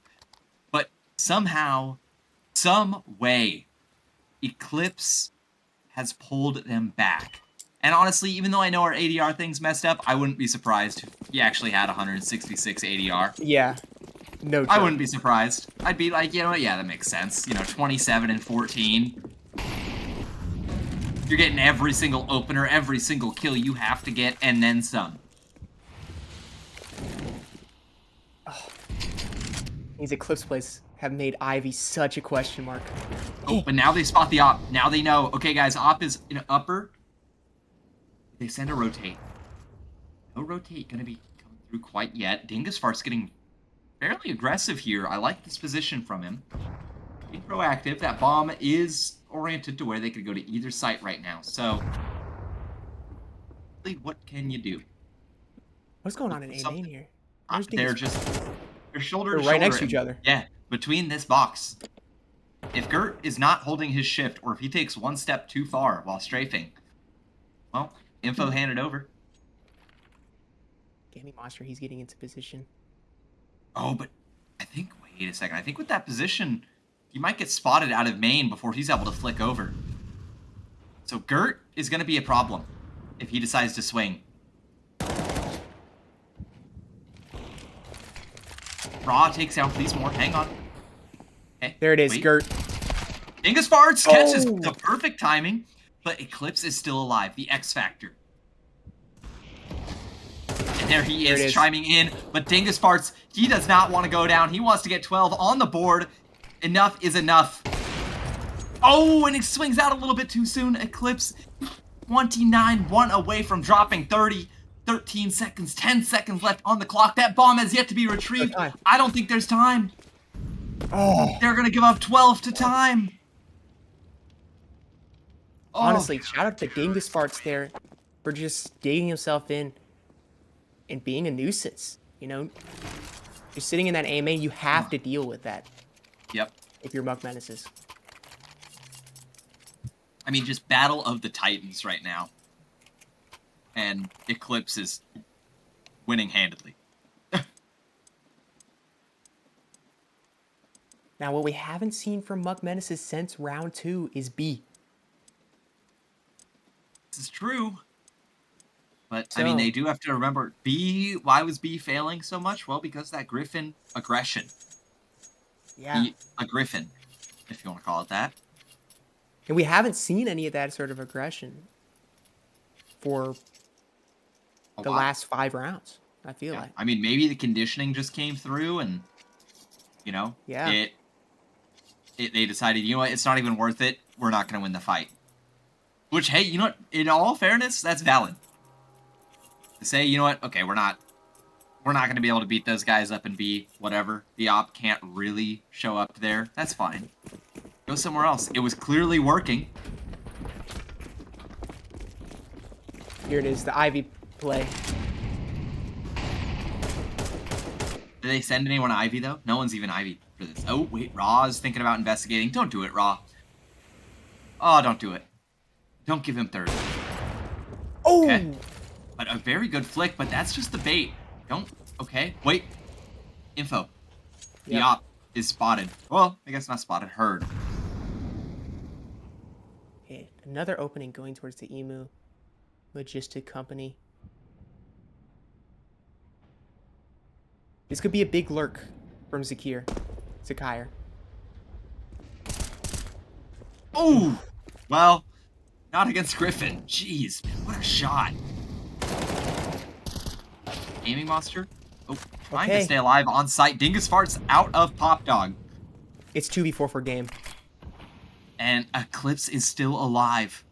A: But somehow, some way, Eclipse has pulled them back. And honestly, even though I know our ADR thing's messed up, I wouldn't be surprised if he actually had 166 ADR.
B: Yeah. No joke.
A: I wouldn't be surprised. I'd be like, you know what, yeah, that makes sense. You know, 27 and 14. You're getting every single opener, every single kill you have to get, and then some.
B: Oh. These Eclipse plays have made Ivy such a question mark.
A: Oh, but now they spot the op. Now they know, okay, guys, op is in upper. They send a rotate. No rotate gonna be coming through quite yet. Dingus getting fairly aggressive here. I like this position from him. Being proactive. That bomb is oriented to where they could go to either site right now. So, what can you do?
B: What's going on in A main here?
A: They're shoulder to shoulder.
B: Right next to each other.
A: Yeah, between this box. If Gert is not holding his shift, or if he takes one step too far while strafing, well, info handed over.
B: Gaming Monster, he's getting into position.
A: Oh, but I think, wait a second. I think with that position, you might get spotted out of main before he's able to flick over. So Gert is going to be a problem if he decides to swing. Raw takes out Fleecemore. Hang on. Okay,
B: there it is,
A: wait.
B: Gert.
A: Dingus Farts catches the perfect timing, but Eclipse is still alive. The X Factor. And there he is, chiming in. But Dingus Farts, he does not want to go down. He wants to get 12 on the board. Enough is enough. Oh, and he swings out a little bit too soon. Eclipse 29-1 away from dropping 30. 13 seconds, 10 seconds left on the clock. That bomb has yet to be retrieved.
B: time.
A: I don't think there's time.
B: Oh,
A: They're going to give up 12 to time. Oh,
B: honestly, shout out to Dingus Farts there for just digging himself in and being a nuisance. You know, you're sitting in that AMA, you have to deal with that
A: yep.
B: if you're Muck Menaces.
A: I mean, just Battle of the Titans right now. And Eclipse is winning handedly.
B: Now, what we haven't seen from Muck Menaces since round 2 is B.
A: This is true. But,
B: So,
A: I mean, they do have to remember, B, why was B failing so much? Well, because that Griffin aggression.
B: yeah.
A: A Griffin, if you want to call it that.
B: And we haven't seen any of that sort of aggression for the last 5 rounds, I feel like.
A: I mean, maybe the conditioning just came through and, you know,
B: Yeah.
A: they decided, you know what, it's not even worth it. We're not going to win the fight. Which, hey, you know what, in all fairness, that's valid. To say, you know what, okay, we're not going to be able to beat those guys up and be whatever. The op can't really show up there. That's fine. Go somewhere else. It was clearly working.
B: Here it is, the Ivy play.
A: Did they send anyone Ivy, though? No one's even Ivy for this. Oh, wait, Raw is thinking about investigating. Don't do it, Raw. Oh, don't do it. Don't give him third.
B: Oh!
A: Okay. But a very good flick, but that's just the bait. Don't. Okay, wait. Info. The
B: Yep.
A: op is spotted. Well, I guess not spotted, heard.
B: Okay, another opening going towards the Emu logistic company. This could be a big lurk from Zakir.
A: Oh! Well, not against Griffin. Jeez, man, what a shot. Gaming Monster. Oh, trying to stay alive on site. Dingus Farts out of Pop Dog.
B: It's 2v4 for game.
A: And Eclipse is still alive.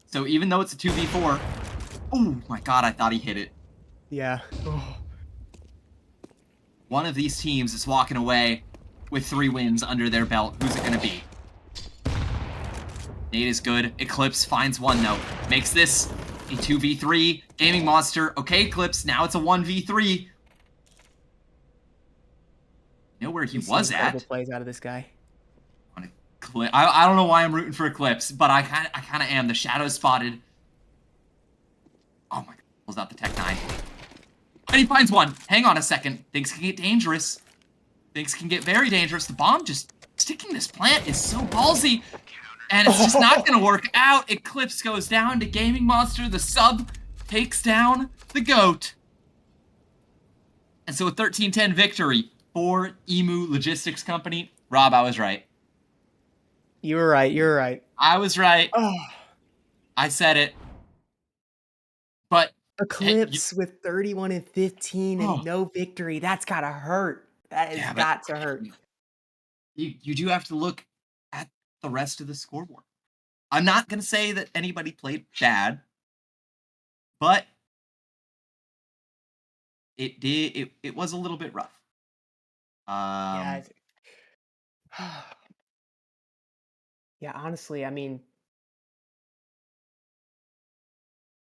A: So even though it's a 2v4, oh my god, I thought he hit it.
B: Yeah. Oh.
A: One of these teams is walking away with 3 wins under their belt. Who's it going to be? Nate is good. Eclipse finds one, though. Makes this a 2v3. Gaming Monster. Okay, Eclipse. Now it's a 1v3. You know where he was
B: incredible
A: at.
B: Plays out of this guy.
A: I don't know why I'm rooting for Eclipse, but I kind of am. The shadow spotted. Oh my god. Pulls out the Tech 9. And he finds one. Hang on a second. Things can get dangerous. Things can get very dangerous. The bomb just sticking this plant is so ballsy. And it's just not going to work out. Eclipse goes down to Gaming Monster. The sub takes down the GOAT. And so a 13-10 victory for Emu Logistics Company. Rob, I was right.
B: You were right. You were right.
A: I was right.
B: Oh.
A: I said it. But
B: Eclipse with 31 and 15 and no victory. That's got to hurt. That has got to hurt.
A: You do have to look at the rest of the scoreboard. I'm not going to say that anybody played bad, but it was a little bit rough.
B: Yeah. Yeah, honestly, I mean,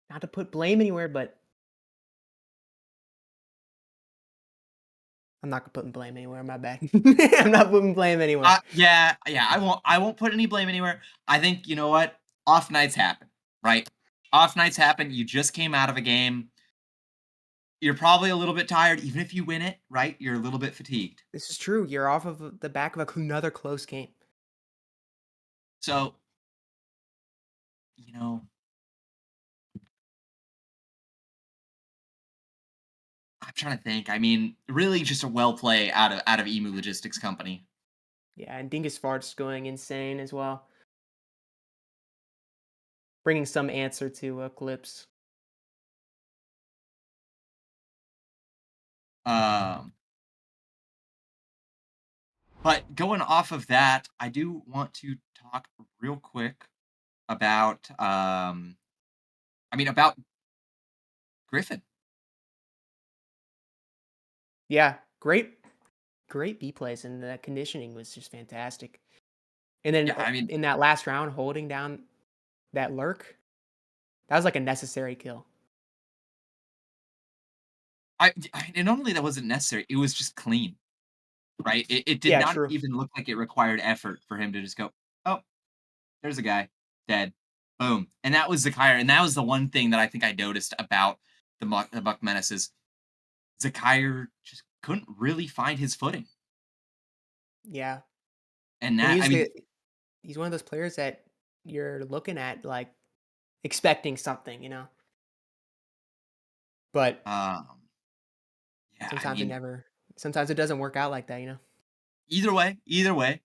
B: not to put blame anywhere, but I'm not putting blame anywhere. My bad. I'm not putting blame anywhere.
A: Yeah. I won't put any blame anywhere. I think, you know what? Off nights happen, right? Off nights happen. You just came out of a game. You're probably a little bit tired, even if you win it, right? You're a little bit fatigued.
B: This is true. You're off of the back of another close game.
A: So, you know, I'm trying to think. I mean, really just a well play out of Emu Logistics Company.
B: Yeah, and Dingus Fart's going insane as well. Bringing some answer to Eclipse.
A: But going off of that, I do want to talk real quick about about Griffin.
B: Yeah, great B plays, and the conditioning was just fantastic. And then
A: Yeah, I mean,
B: in that last round, holding down that lurk, that was like a necessary kill.
A: and only that wasn't necessary. It was just clean, right? It did
B: Yeah,
A: not
B: true.
A: even look like it required effort for him to just go, oh, there's a guy dead, boom, and that was Zakire, and that was the one thing that I think I noticed about the Buck Menaces. Zakire just couldn't really find his footing,
B: Yeah,
A: and
B: and
A: that I mean,
B: he's one of those players that you're looking at like expecting something, but
A: um, yeah, I
B: sometimes it
A: mean,
B: never. Sometimes it doesn't work out like that.
A: either way,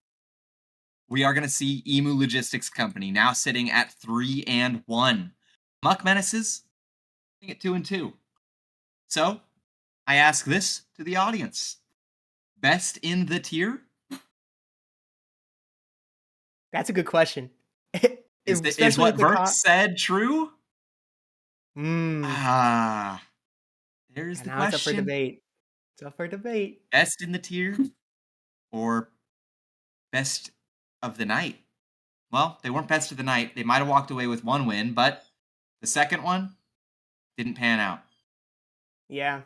A: we are going to see Emu Logistics Company now sitting at 3-1. Muck Menaces sitting at 2-2. So I ask this to the audience: best in the tier?
B: That's a good question.
A: Is
B: Especially
A: what
B: with the
A: Vert said true?
B: Mm.
A: Ah, there's
B: And
A: the
B: now it's up for
A: question.
B: debate. It's up for debate.
A: Best in the tier or best of the night? Well, they weren't best of the night. They might have walked away with one win, but the second one didn't pan out.
B: Yeah.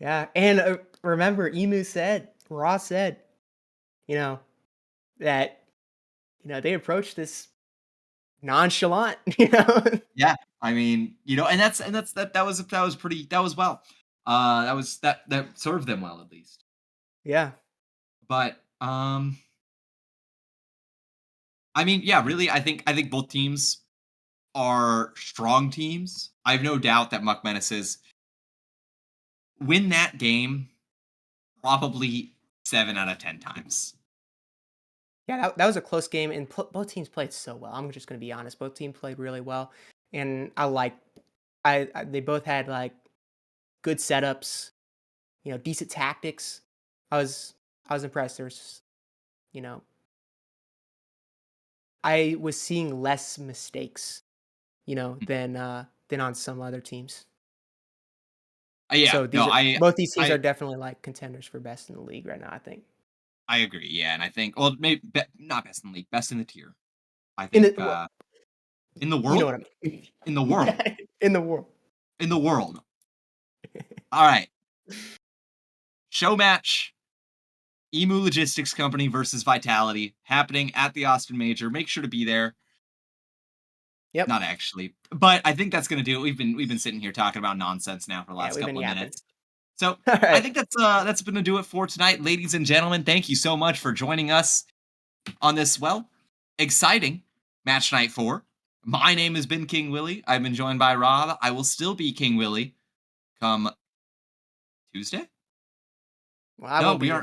B: Yeah. And remember, Ross said, you know, that, they approached this nonchalant,
A: Yeah, I mean, that was pretty that was well. That served them well at least.
B: Yeah.
A: But I mean, yeah, really, I think both teams are strong teams. I have no doubt that Muck Menaces win that game probably 7 out of 10 times.
B: Yeah. That was a close game, and both teams played so well. I'm just going to be honest. Both teams played really well. And they both had like good setups, decent tactics. I was, I was impressed. You know, I was seeing less mistakes, than on some other teams.
A: Yeah,
B: So
A: no,
B: both these teams
A: I
B: are definitely like contenders for best in the league right now, I think.
A: I agree. Yeah, and I think well, maybe not best in the league, best in the tier. I
B: In
A: think
B: the well,
A: in the
B: you know
A: world,
B: what I mean.
A: in the world,
B: Yeah, in the world.
A: in the world. All right, show match. Emu Logistics Company versus Vitality happening at the Austin Major. Make sure to be there.
B: Yep.
A: Not actually, but I think that's going to do it. We've been sitting here talking about nonsense now for the
B: Yeah,
A: last
B: we've been
A: couple of
B: yapping.
A: minutes. So
B: All
A: I
B: right.
A: think that's going to do it for tonight, ladies and gentlemen. Thank you so much for joining us on this exciting match night 4. My name has been King Willie. I've been joined by Rob. I will still be King Willie come Tuesday.
B: Well, I
A: No,
B: won't be
A: we
B: here.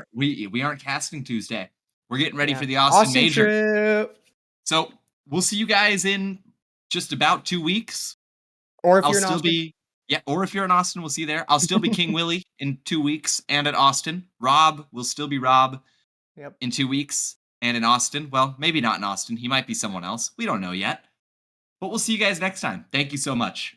A: aren't. We aren't casting Tuesday. We're getting ready
B: Yeah.
A: for the Austin
B: Austin
A: Major.
B: trip.
A: So we'll see you guys in just about 2 weeks.
B: Or if
A: I'll
B: you're in
A: still
B: Austin.
A: be yeah, or if you're in Austin, we'll see you there. I'll still be King Willie in 2 weeks and at Austin. Rob will still be Rob
B: Yep.
A: in 2 weeks and in Austin. Well, maybe not in Austin. He might be someone else. We don't know yet. But we'll see you guys next time. Thank you so much.